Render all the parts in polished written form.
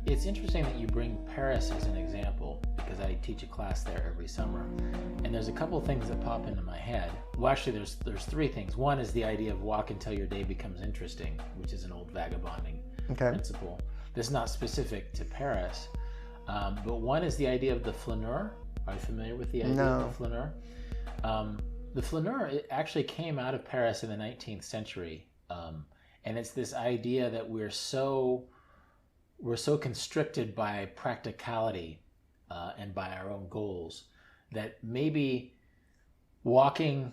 It's interesting that you bring Paris as an example, because I teach a class there every summer, and there's a couple of things that pop into my head. Well, actually, there's three things. One is the idea of walk until your day becomes interesting, which is an old vagabonding principle. This is not specific to Paris, but one is the idea of the flaneur. Are you familiar with the idea of the flaneur? The flaneur, it actually came out of Paris in the 19th century, and it's this idea that we're so constricted by practicality and by our own goals that maybe walking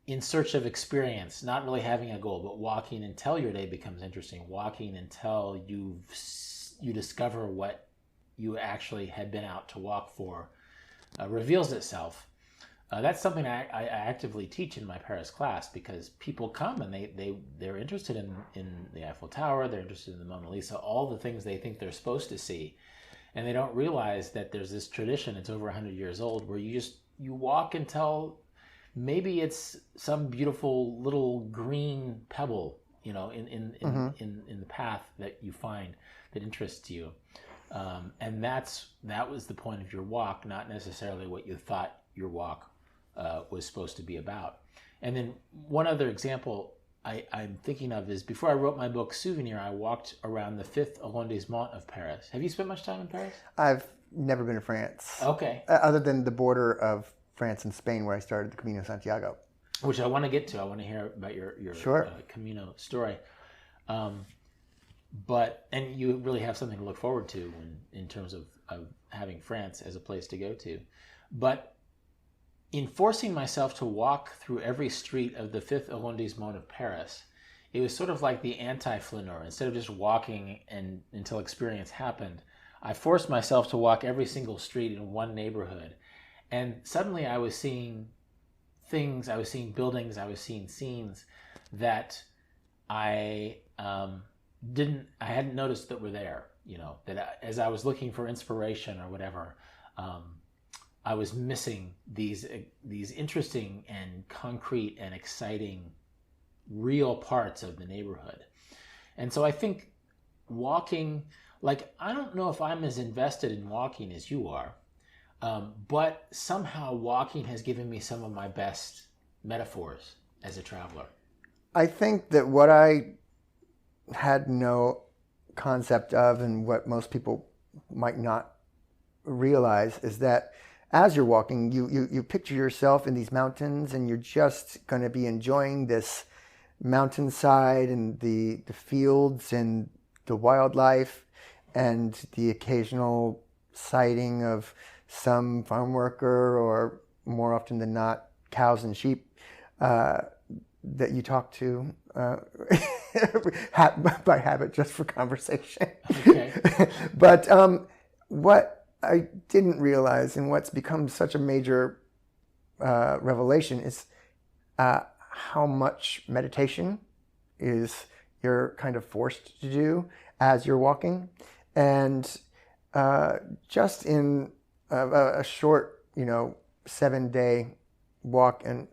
in search of experience, not really having a goal, but walking until your day becomes interesting, walking until you discover what you actually had been out to walk for, reveals itself. That's something I actively teach in my Paris class, because people come and they're interested in the Eiffel Tower, they're interested in the Mona Lisa, all the things they think they're supposed to see. And they don't realize that there's this tradition, it's over 100 years old, where you walk until maybe it's some beautiful little green pebble, in the path that you find that interests you. And that was the point of your walk, not necessarily what you thought your walk was supposed to be about. And then one other example I'm thinking of is, before I wrote my book Souvenir, I walked around the 5th arrondissement of Paris. Have you spent much time in Paris? I've never been to France. Okay. Other than the border of France and Spain, where I started the Camino Santiago. Which I want to get to. I want to hear about your Camino story. And you really have something to look forward to in terms of having France as a place to go to. But in forcing myself to walk through every street of the 5th arrondissement of Paris, it was sort of like the anti-flaneur. Instead of just walking until experience happened, I forced myself to walk every single street in one neighborhood. And suddenly I was seeing things, I was seeing buildings, I was seeing scenes that I hadn't noticed that were there, that as I was looking for inspiration or whatever, I was missing these interesting and concrete and exciting real parts of the neighborhood. And so I think walking, I don't know if I'm as invested in walking as you are, but somehow walking has given me some of my best metaphors as a traveler. I think that what I had no concept of, and what most people might not realize, is that as you're walking, you picture yourself in these mountains, and you're just going to be enjoying this mountainside and the fields and the wildlife and the occasional sighting of some farm worker, or more often than not, cows and sheep that you talk to by habit, just for conversation. Okay. But what I didn't realize, and what's become such a major revelation, is how much meditation you're kind of forced to do as you're walking. And just in a short, 7-day walk, and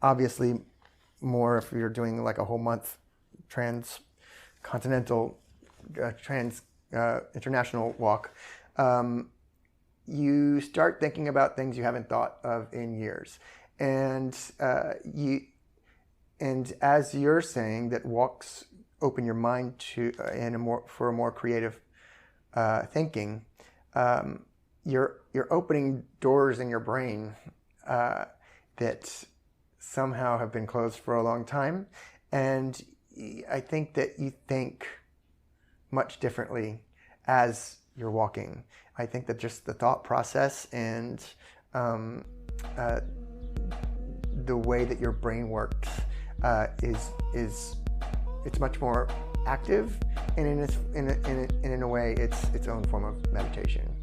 obviously more if you're doing like a whole month international walk, you start thinking about things you haven't thought of in years. And as you're saying, that walks open your mind for a more creative thinking. You're opening doors in your brain that somehow have been closed for a long time, and I think that you think much differently as you're walking. I think that just the thought process and the way that your brain works it's much more active, and in a way it's its own form of meditation.